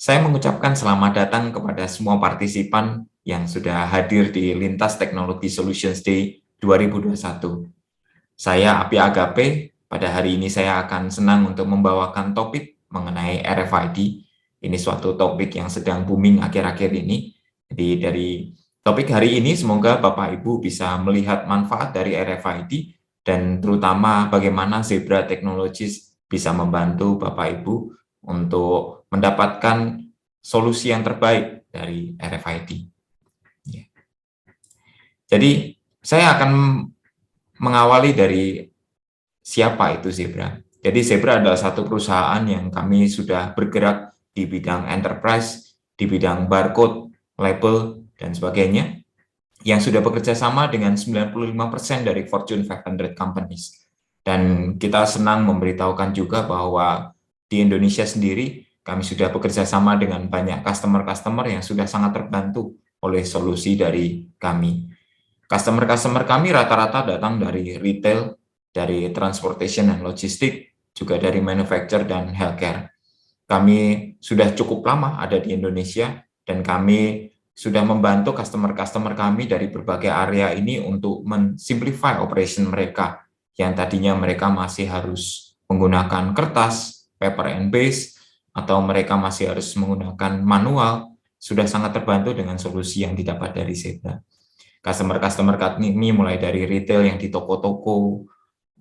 Saya mengucapkan selamat datang kepada semua partisipan yang sudah hadir di Lintas Technology Solutions Day 2021. Saya Api Agape. Pada hari ini saya akan senang untuk membawakan topik mengenai RFID. Ini suatu topik yang sedang booming akhir-akhir ini. Jadi dari topik hari ini semoga Bapak Ibu bisa melihat manfaat dari RFID dan terutama bagaimana Zebra Technologies bisa membantu Bapak Ibu untuk mendapatkan solusi yang terbaik dari RFID. Jadi saya akan mengawali dari siapa itu Zebra. Jadi Zebra adalah satu perusahaan yang kami sudah bergerak di bidang enterprise, di bidang barcode, label, dan sebagainya, yang sudah bekerja sama dengan 95% dari Fortune 500 companies. Dan kita senang memberitahukan juga bahwa di Indonesia sendiri, kami sudah bekerja sama dengan banyak customer-customer yang sudah sangat terbantu oleh solusi dari kami. Customer-customer kami rata-rata datang dari retail, dari transportation and logistik, juga dari manufacture dan healthcare. Kami sudah cukup lama ada di Indonesia dan kami sudah membantu customer-customer kami dari berbagai area ini untuk mensimplify operation mereka yang tadinya mereka masih harus menggunakan kertas, paper and base, atau mereka masih harus menggunakan manual, sudah sangat terbantu dengan solusi yang didapat dari Zebra. Customer-customer kami mulai dari retail yang di toko-toko,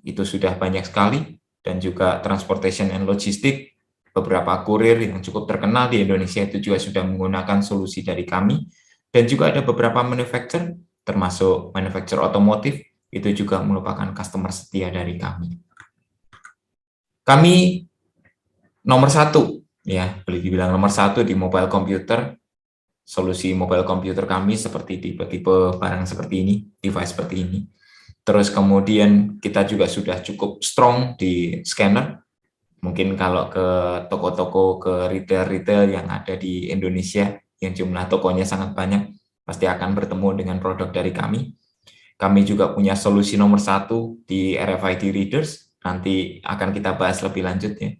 itu sudah banyak sekali, dan juga transportation and logistik, beberapa kurir yang cukup terkenal di Indonesia itu juga sudah menggunakan solusi dari kami, dan juga ada beberapa manufacturer, termasuk manufacturer otomotif, itu juga merupakan customer setia dari kami. Kami nomor satu, ya, boleh dibilang nomor satu di mobile computer. Solusi mobile computer kami seperti tipe-tipe barang seperti ini, device seperti ini. Terus kemudian kita juga sudah cukup strong di scanner. Mungkin kalau ke toko-toko, ke retail-retail yang ada di Indonesia, yang jumlah tokonya sangat banyak, pasti akan bertemu dengan produk dari kami. Kami juga punya solusi nomor satu di RFID readers, nanti akan kita bahas lebih lanjut ya.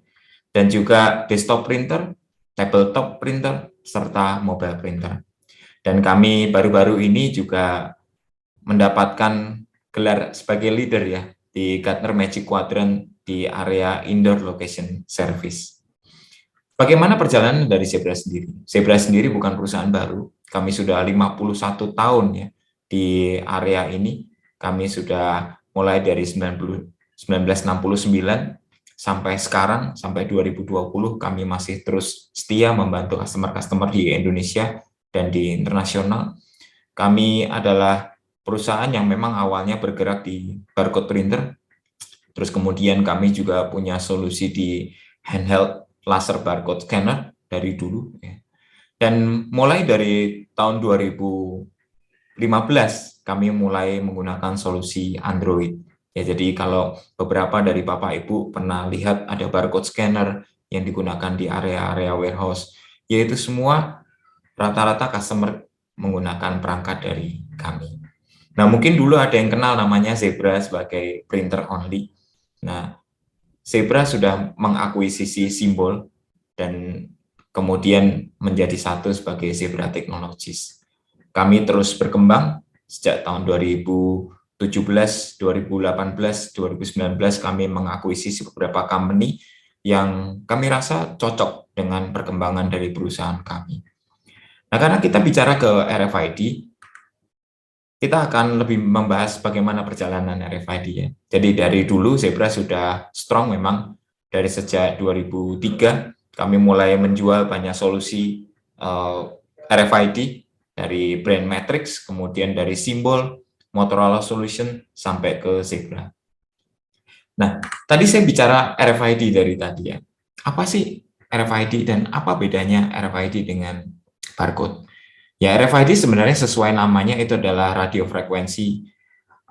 Dan juga desktop printer, tabletop printer, serta mobile printer. Dan kami baru-baru ini juga mendapatkan gelar sebagai leader ya di Gartner Magic Quadrant di area Indoor Location Service. Bagaimana perjalanan dari Zebra sendiri? Zebra sendiri bukan perusahaan baru. Kami sudah 51 tahun ya di area ini. Kami sudah mulai dari 1969 sampai sekarang, sampai 2020, kami masih terus setia membantu customer-customer di Indonesia dan di internasional. Kami adalah perusahaan yang memang awalnya bergerak di barcode printer, terus kemudian kami juga punya solusi di handheld laser barcode scanner dari dulu. Dan mulai dari tahun 2015, kami mulai menggunakan solusi Android. Ya, jadi kalau beberapa dari Bapak Ibu pernah lihat ada barcode scanner yang digunakan di area-area warehouse, yaitu semua rata-rata customer menggunakan perangkat dari kami. Nah, mungkin dulu ada yang kenal namanya Zebra sebagai printer only. Nah, Zebra sudah mengakuisisi Simbol dan kemudian menjadi satu sebagai Zebra Technologies. Kami terus berkembang sejak tahun 2017, 2018, 2019 kami mengakuisisi beberapa company yang kami rasa cocok dengan perkembangan dari perusahaan kami. Nah, karena kita bicara ke RFID, kita akan lebih membahas bagaimana perjalanan RFID ya. Jadi dari dulu Zebra sudah strong memang, dari sejak 2003 kami mulai menjual banyak solusi RFID dari brand Matrix, kemudian dari Simbol, Motorola Solution, sampai ke Zebra. Nah, tadi saya bicara RFID dari tadi ya. Apa sih RFID dan apa bedanya RFID dengan barcode? Ya, RFID sebenarnya sesuai namanya itu adalah radio frequency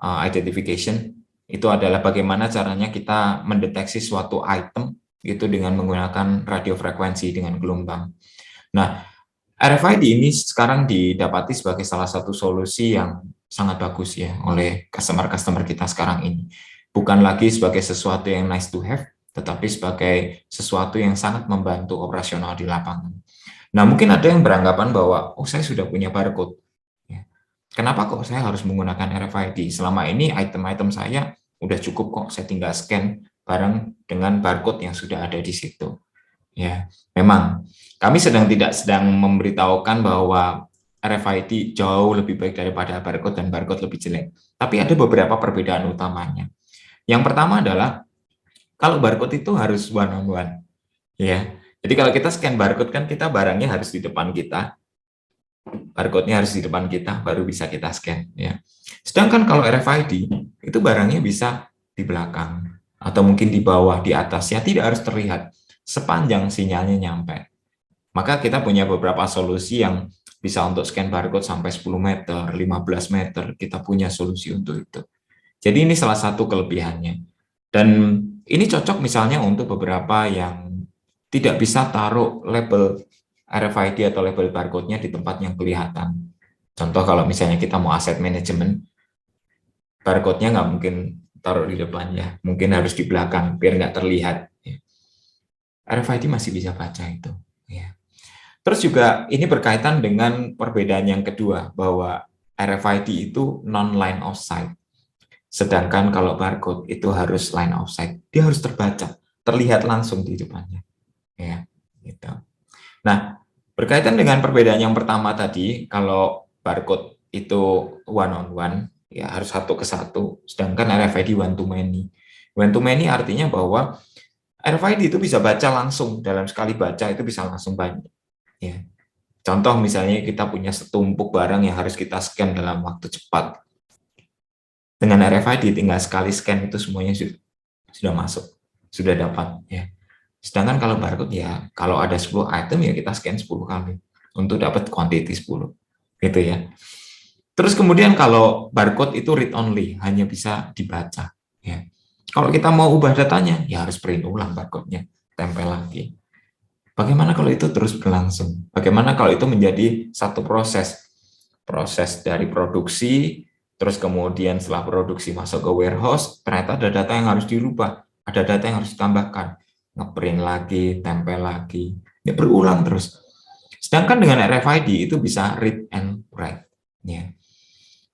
identification. Itu adalah bagaimana caranya kita mendeteksi suatu item itu dengan menggunakan radio frekuensi dengan gelombang. Nah, RFID ini sekarang didapati sebagai salah satu solusi yang sangat bagus ya oleh customer-customer kita sekarang ini. Bukan lagi sebagai sesuatu yang nice to have, tetapi sebagai sesuatu yang sangat membantu operasional di lapangan. Nah, mungkin ada yang beranggapan bahwa, oh saya sudah punya barcode. Ya. Kenapa kok saya harus menggunakan RFID? Selama ini item-item saya udah cukup kok, saya tinggal scan bareng dengan barcode yang sudah ada di situ. Ya, memang kami tidak sedang memberitahukan bahwa RFID jauh lebih baik daripada barcode dan barcode lebih jelek. Tapi ada beberapa perbedaan utamanya. Yang pertama adalah kalau barcode itu harus one on one, ya. Jadi kalau kita scan barcode kan kita barangnya harus di depan kita, barcode-nya harus di depan kita baru bisa kita scan, ya. Sedangkan kalau RFID itu barangnya bisa di belakang atau mungkin di bawah, di atas, ya tidak harus terlihat sepanjang sinyalnya nyampe. Maka kita punya beberapa solusi yang bisa untuk scan barcode sampai 10 meter, 15 meter, kita punya solusi untuk itu. Jadi ini salah satu kelebihannya. Dan ini cocok misalnya untuk beberapa yang tidak bisa taruh label RFID atau label barcode-nya di tempat yang kelihatan. Contoh kalau misalnya kita mau aset manajemen, barcode-nya nggak mungkin taruh di depannya, mungkin harus di belakang biar nggak terlihat. RFID masih bisa baca itu. Ya. Terus juga ini berkaitan dengan perbedaan yang kedua, bahwa RFID itu non-line of sight. Sedangkan kalau barcode itu harus line of sight. Dia harus terbaca, terlihat langsung di depannya. Ya, gitu. Nah, berkaitan dengan perbedaan yang pertama tadi, kalau barcode itu one on one, ya harus satu ke satu, sedangkan RFID one to many. One to many artinya bahwa RFID itu bisa baca langsung, dalam sekali baca itu bisa langsung banyak. Ya. Contoh misalnya kita punya setumpuk barang yang harus kita scan dalam waktu cepat. Dengan RFID tinggal sekali scan itu semuanya sudah masuk, sudah dapat. Ya. Sedangkan kalau barcode ya, kalau ada 10 item ya kita scan 10 kali untuk dapat quantity 10. Gitu ya. Terus kemudian kalau barcode itu read only, hanya bisa dibaca. Ya. Kalau kita mau ubah datanya, ya harus print ulang barcode-nya, tempel lagi. Bagaimana kalau itu terus berlangsung? Bagaimana kalau itu menjadi satu proses? Proses dari produksi, terus kemudian setelah produksi masuk ke warehouse, ternyata ada data yang harus dirubah, ada data yang harus ditambahkan, ngeprint lagi, tempel lagi, ya berulang terus. Sedangkan dengan RFID itu bisa read and write. Ya.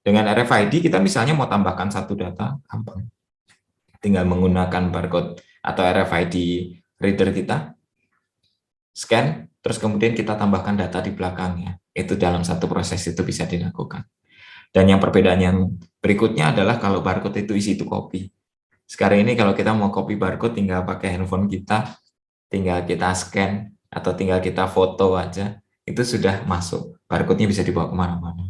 Dengan RFID kita misalnya mau tambahkan satu data, gampang. Tinggal menggunakan barcode atau RFID reader kita, scan, terus kemudian kita tambahkan data di belakangnya. Itu dalam satu proses itu bisa dilakukan. Dan yang perbedaan yang berikutnya adalah kalau barcode itu isi to copy. Sekarang ini kalau kita mau copy barcode tinggal pakai handphone kita, tinggal kita scan, atau tinggal kita foto aja, itu sudah masuk. Barcode-nya bisa dibawa kemana-mana.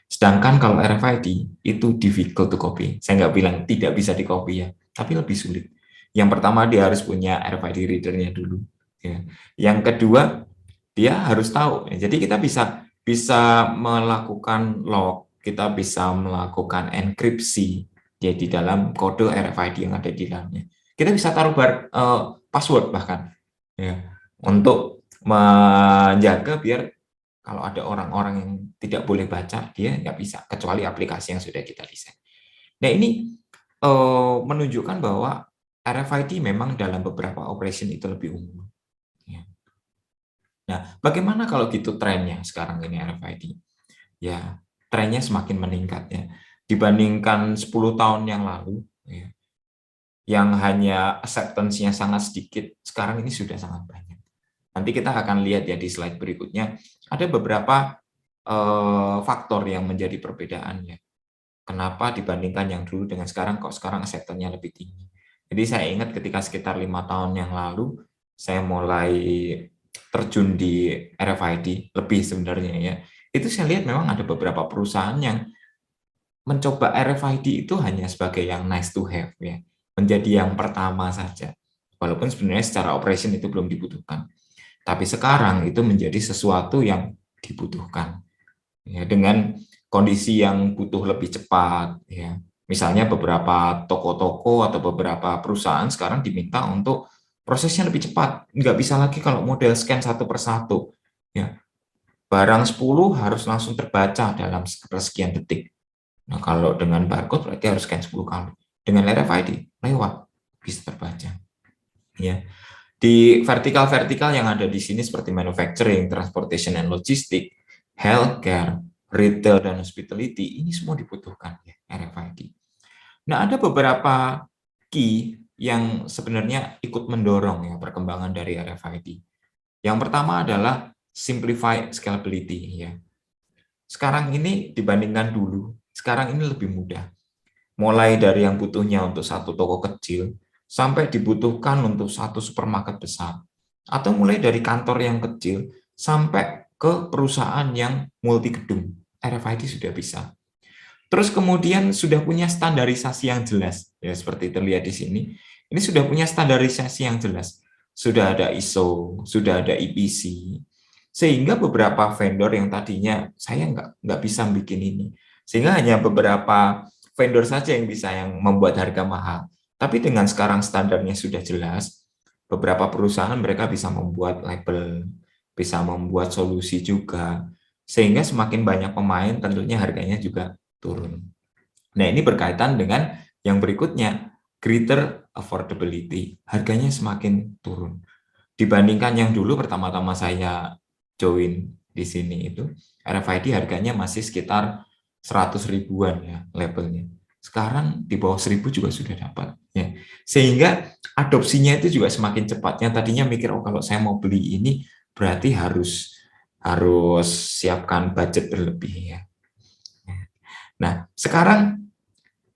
Sedangkan kalau RFID itu difficult to copy. Saya nggak bilang tidak bisa di copy ya, tapi lebih sulit. Yang pertama dia harus punya RFID reader-nya dulu. Ya. Yang kedua dia harus tahu. Jadi kita bisa melakukan lock, kita bisa melakukan enkripsi ya di dalam kode RFID yang ada di dalamnya. Kita bisa taruh password bahkan ya untuk menjaga biar kalau ada orang-orang yang tidak boleh baca, dia nggak bisa, kecuali aplikasi yang sudah kita desain. Nah ini menunjukkan bahwa RFID memang dalam beberapa operation itu lebih umum. Ya. Nah, bagaimana kalau gitu trennya sekarang ini RFID? Ya, trennya semakin meningkat ya. Dibandingkan 10 tahun yang lalu, ya, yang hanya acceptance-nya sangat sedikit, sekarang ini sudah sangat banyak. Nanti kita akan lihat ya di slide berikutnya, ada beberapa faktor yang menjadi perbedaannya. Kenapa dibandingkan yang dulu dengan sekarang, kok sekarang acceptance-nya lebih tinggi. Jadi saya ingat ketika sekitar 5 tahun yang lalu, saya mulai terjun di RFID, lebih sebenarnya ya. Itu saya lihat memang ada beberapa perusahaan yang mencoba RFID itu hanya sebagai yang nice to have ya, menjadi yang pertama saja. Walaupun sebenarnya secara operation itu belum dibutuhkan. Tapi sekarang itu menjadi sesuatu yang dibutuhkan. Ya, dengan kondisi yang butuh lebih cepat ya. Misalnya beberapa toko-toko atau beberapa perusahaan sekarang diminta untuk prosesnya lebih cepat. Nggak bisa lagi kalau model scan satu persatu. Ya. Barang 10 harus langsung terbaca dalam sekian detik. Nah, kalau dengan barcode berarti harus scan 10 kali. Dengan RFID lewat bisa terbaca. Ya. Di vertikal-vertikal yang ada di sini seperti manufacturing, transportation and logistics, healthcare, retail dan hospitality, ini semua dibutuhkan ya RFID. Nah, ada beberapa key yang sebenarnya ikut mendorong ya perkembangan dari RFID. Yang pertama adalah simplify scalability ya. Sekarang ini dibandingkan dulu, sekarang ini lebih mudah. Mulai dari yang butuhnya untuk satu toko kecil, sampai dibutuhkan untuk satu supermarket besar. Atau mulai dari kantor yang kecil, sampai ke perusahaan yang multi gedung. RFID sudah bisa. Terus kemudian sudah punya standarisasi yang jelas, ya seperti terlihat di sini. Ini sudah punya standarisasi yang jelas. Sudah ada ISO, sudah ada EPC, sehingga beberapa vendor yang tadinya saya nggak bisa bikin ini, sehingga hanya beberapa vendor saja yang membuat harga mahal. Tapi dengan sekarang standarnya sudah jelas, beberapa perusahaan mereka bisa membuat label, bisa membuat solusi juga, sehingga semakin banyak pemain tentunya harganya juga turun. Nah, ini berkaitan dengan yang berikutnya, greater affordability. Harganya semakin turun. Dibandingkan yang dulu pertama-tama saya join di sini itu, RFID harganya masih sekitar 100 ribuan ya labelnya. Sekarang di bawah 1000 juga sudah dapat. Ya. Sehingga adopsinya itu juga semakin cepat. Yang tadinya mikir, oh kalau saya mau beli ini berarti harus siapkan budget berlebih ya. Nah, sekarang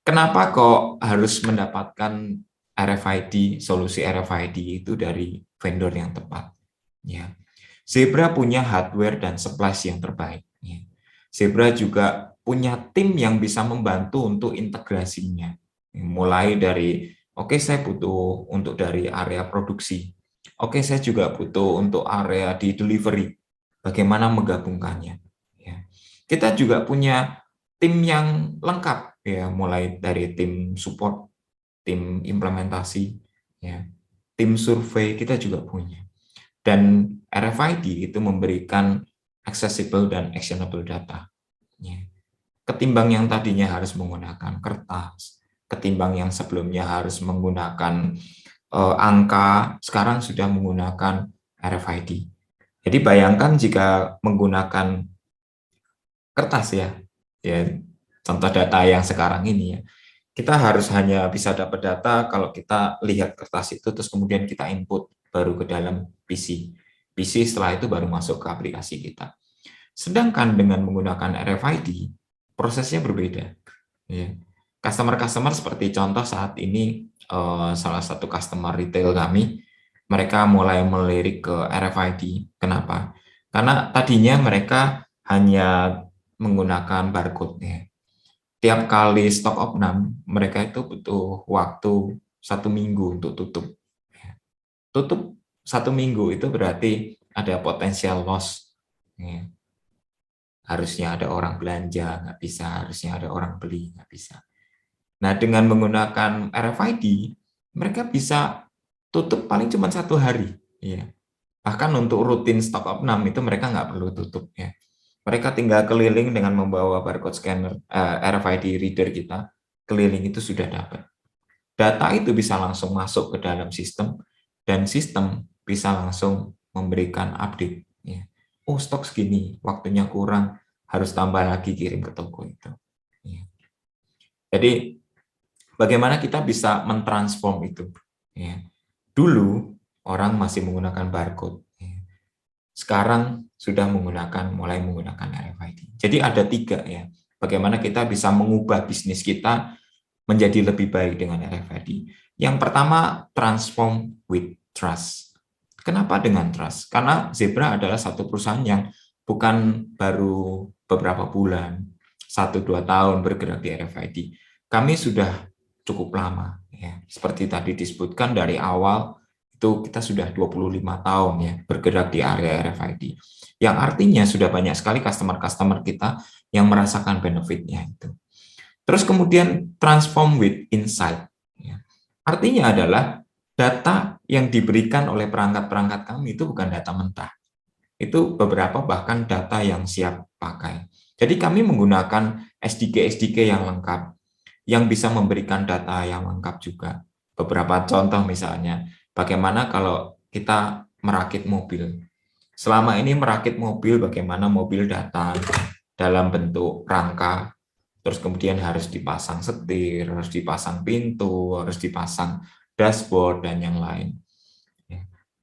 kenapa kok harus mendapatkan RFID, solusi RFID itu dari vendor yang tepat? Ya, Zebra punya hardware dan supplies yang terbaik. Ya. Zebra juga punya tim yang bisa membantu untuk integrasinya. Mulai dari, oke, saya butuh untuk dari area produksi. Oke, saya juga butuh untuk area di delivery. Bagaimana menggabungkannya? Ya. Kita juga punya tim yang lengkap, ya, mulai dari tim support, tim implementasi, ya, tim survei kita juga punya. Dan RFID itu memberikan accessible dan actionable data. Ya. Ketimbang yang tadinya harus menggunakan kertas, ketimbang yang sebelumnya harus menggunakan angka, sekarang sudah menggunakan RFID. Jadi bayangkan jika menggunakan kertas ya contoh data yang sekarang ini ya, kita harus hanya bisa dapat data kalau kita lihat kertas itu terus kemudian kita input baru ke dalam PC. PC setelah itu baru masuk ke aplikasi kita. Sedangkan dengan menggunakan RFID, prosesnya berbeda. Ya. Customer-customer seperti contoh saat ini salah satu customer retail kami, mereka mulai melirik ke RFID. Kenapa? Karena tadinya mereka hanya menggunakan barcode ya. Tiap kali stok opnam, mereka itu butuh waktu 1 minggu untuk tutup. Tutup 1 minggu itu berarti ada potensial loss. Ya. Harusnya ada orang belanja, nggak bisa. Harusnya ada orang beli, nggak bisa. Nah, dengan menggunakan RFID, mereka bisa tutup paling cuma 1 hari. Ya. Bahkan untuk rutin stok opnam itu mereka nggak perlu tutup. Ya. Mereka tinggal keliling dengan membawa barcode scanner RFID reader kita, keliling itu sudah dapat. Data itu bisa langsung masuk ke dalam sistem, dan sistem bisa langsung memberikan update. Ya. Oh, stok segini, waktunya kurang, harus tambah lagi kirim ke toko itu. Ya. Jadi, bagaimana kita bisa mentransform itu? Ya. Dulu, orang masih menggunakan barcode. Ya. Sekarang sudah mulai menggunakan RFID. Jadi ada 3 ya. Bagaimana kita bisa mengubah bisnis kita menjadi lebih baik dengan RFID. Yang pertama, transform with trust. Kenapa dengan trust? Karena Zebra adalah satu perusahaan yang bukan baru beberapa bulan, 1-2 tahun bergerak di RFID. Kami sudah cukup lama. Ya. Seperti tadi disebutkan dari awal, itu kita sudah 25 tahun ya bergerak di area RFID. Yang artinya sudah banyak sekali customer-customer kita yang merasakan benefitnya itu. Terus kemudian transform with insight. Artinya adalah data yang diberikan oleh perangkat-perangkat kami itu bukan data mentah. Itu beberapa bahkan data yang siap pakai. Jadi kami menggunakan SDK-SDK yang lengkap, yang bisa memberikan data yang lengkap juga. Beberapa contoh misalnya, bagaimana kalau kita merakit mobil. Selama ini merakit mobil, bagaimana mobil datang dalam bentuk rangka, terus kemudian harus dipasang setir, harus dipasang pintu, harus dipasang dashboard, dan yang lain.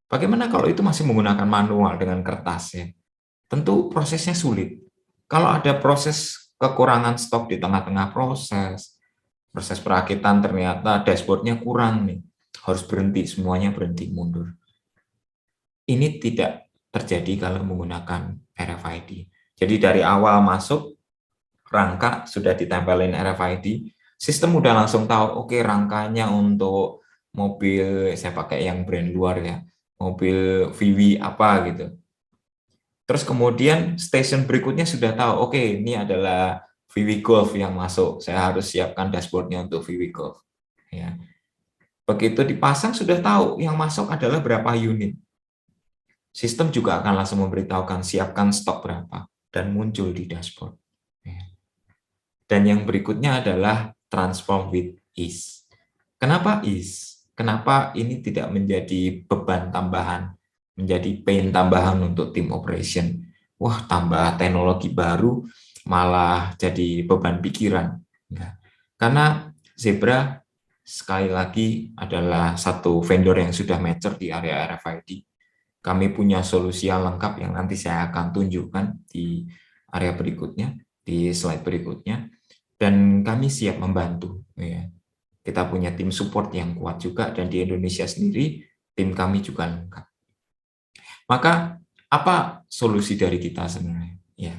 Bagaimana kalau itu masih menggunakan manual dengan kertas ya? Tentu prosesnya sulit. Kalau ada proses kekurangan stok di tengah-tengah proses perakitan ternyata dashboardnya kurang nih, harus berhenti, semuanya berhenti mundur. Ini tidak terjadi kalau menggunakan RFID. Jadi dari awal masuk, rangka sudah ditempelin RFID, sistem udah langsung tahu, oke, rangkanya untuk mobil, saya pakai yang brand luar ya, mobil VW apa gitu. Terus kemudian stasiun berikutnya sudah tahu, oke, ini adalah VW Golf yang masuk, saya harus siapkan dashboardnya untuk VW Golf. Ya. Begitu dipasang sudah tahu yang masuk adalah berapa unit. Sistem juga akan langsung memberitahukan siapkan stok berapa dan muncul di dashboard. Ya. Dan yang berikutnya adalah transform with ease. Kenapa ease? Kenapa ini tidak menjadi beban tambahan, menjadi pain tambahan untuk tim operation? Wah, tambah teknologi baru malah jadi beban pikiran. Karena Zebra sekali lagi adalah satu vendor yang sudah mature di area RFID. Kami punya solusi yang lengkap yang nanti saya akan tunjukkan di area berikutnya, di slide berikutnya. Dan kami siap membantu. Ya. Kita punya tim support yang kuat juga, dan di Indonesia sendiri tim kami juga lengkap. Maka apa solusi dari kita sebenarnya? Ya,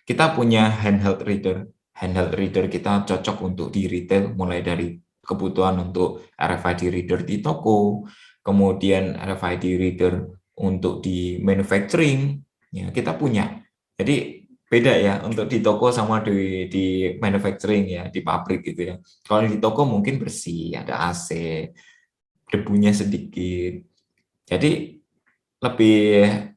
kita punya handheld reader. Handheld reader kita cocok untuk di retail, mulai dari kebutuhan untuk RFID reader di toko, kemudian RFID reader untuk di manufacturing. Ya, kita punya. Jadi beda ya untuk di toko sama di manufacturing ya, di pabrik gitu ya. Kalau di toko mungkin bersih, ada AC, debunya sedikit. Jadi lebih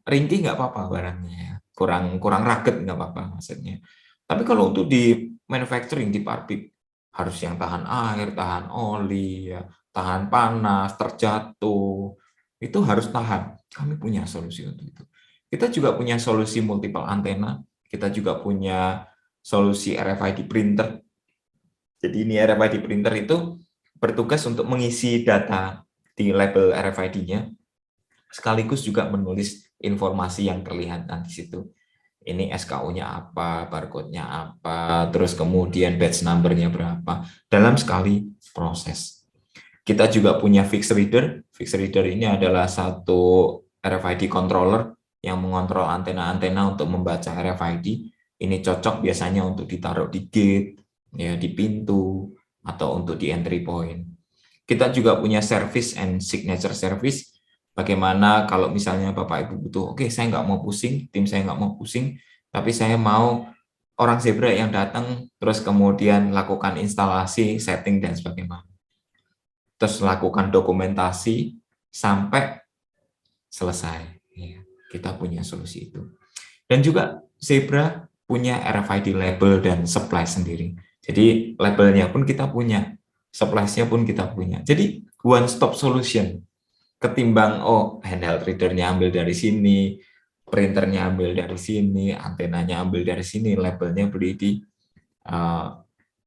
ringkih nggak apa-apa barangnya, kurang kurang rugged nggak apa-apa maksudnya. Tapi kalau untuk di manufacturing, di pabrik, harus yang tahan air, tahan oli, ya, tahan panas, terjatuh, itu harus tahan. Kami punya solusi untuk itu. Kita juga punya solusi multiple antena, kita juga punya solusi RFID printer. Jadi ini RFID printer itu bertugas untuk mengisi data di label RFID-nya, sekaligus juga menulis informasi yang kelihatan di situ. Ini SKU-nya apa, barcode-nya apa, terus kemudian batch number-nya berapa, dalam sekali proses. Kita juga punya fixed reader. Fixed reader ini adalah satu RFID controller yang mengontrol antena-antena untuk membaca RFID. Ini cocok biasanya untuk ditaruh di gate, ya, di pintu, atau untuk di entry point. Kita juga punya service and signature service. Bagaimana kalau misalnya Bapak Ibu butuh, oke, saya nggak mau pusing, tim saya nggak mau pusing, tapi saya mau orang Zebra yang datang, terus kemudian lakukan instalasi, setting, dan sebagainya. Terus lakukan dokumentasi sampai selesai. Kita punya solusi itu. Dan juga Zebra punya RFID label dan supply sendiri. Jadi labelnya pun kita punya, supply-nya pun kita punya. Jadi one stop solution. Ketimbang handheld reader-nya ambil dari sini, printernya ambil dari sini, antenanya ambil dari sini, labelnya beli di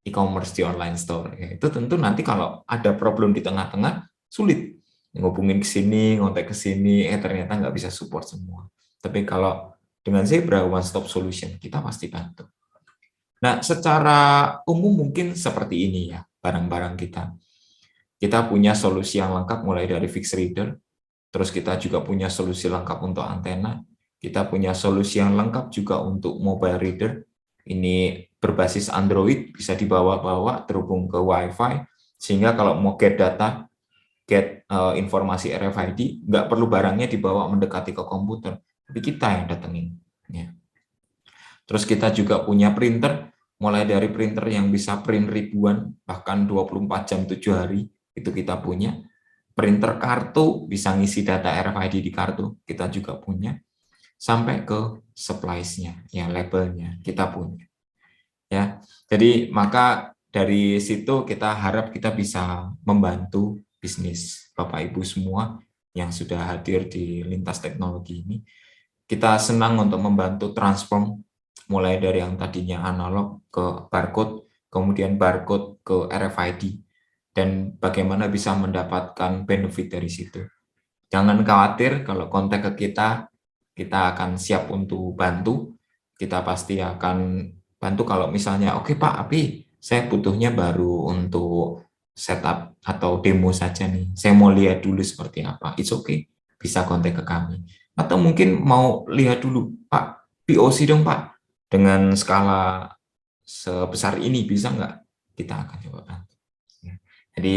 e-commerce, di online store. Ya, itu tentu nanti kalau ada problem di tengah-tengah, sulit. Ngubungin ke sini, ngontek ke sini, ternyata nggak bisa support semua. Tapi kalau dengan Zebra one stop solution, kita pasti bantu. Nah, secara umum mungkin seperti ini ya, barang-barang kita. Kita punya solusi yang lengkap mulai dari fixed reader, terus kita juga punya solusi lengkap untuk antena, kita punya solusi yang lengkap juga untuk mobile reader. Ini berbasis Android, bisa dibawa-bawa terhubung ke Wi-Fi, sehingga kalau mau get data, get informasi RFID, nggak perlu barangnya dibawa mendekati ke komputer, tapi kita yang datengin. Ya. Terus kita juga punya printer, mulai dari printer yang bisa print ribuan, bahkan 24 jam 7 hari, itu kita punya. Printer kartu, bisa ngisi data RFID di kartu, kita juga punya. Sampai ke supplies-nya, ya, labelnya, kita punya. Ya, jadi maka dari situ kita harap kita bisa membantu bisnis Bapak Ibu semua yang sudah hadir di lintas teknologi ini. Kita senang untuk membantu transform mulai dari yang tadinya analog ke barcode, kemudian barcode ke RFID, dan bagaimana bisa mendapatkan benefit dari situ. Jangan khawatir kalau kontak ke kita akan siap untuk bantu. Kita pasti akan bantu kalau misalnya, oke Pak, tapi saya butuhnya baru untuk setup atau demo saja nih. Saya mau lihat dulu seperti apa. It's okay, bisa kontak ke kami. Atau mungkin mau lihat dulu, Pak, POC dong Pak, dengan skala sebesar ini bisa nggak? Kita akan coba bantu. Jadi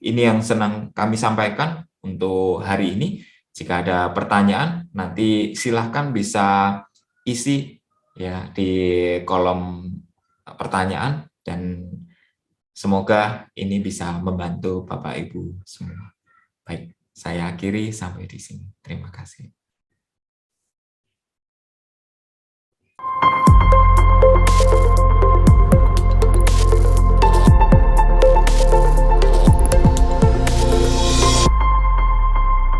ini yang senang kami sampaikan untuk hari ini. Jika ada pertanyaan, nanti silahkan bisa isi ya di kolom pertanyaan, dan semoga ini bisa membantu Bapak Ibu semua. Baik, saya akhiri sampai di sini. Terima kasih.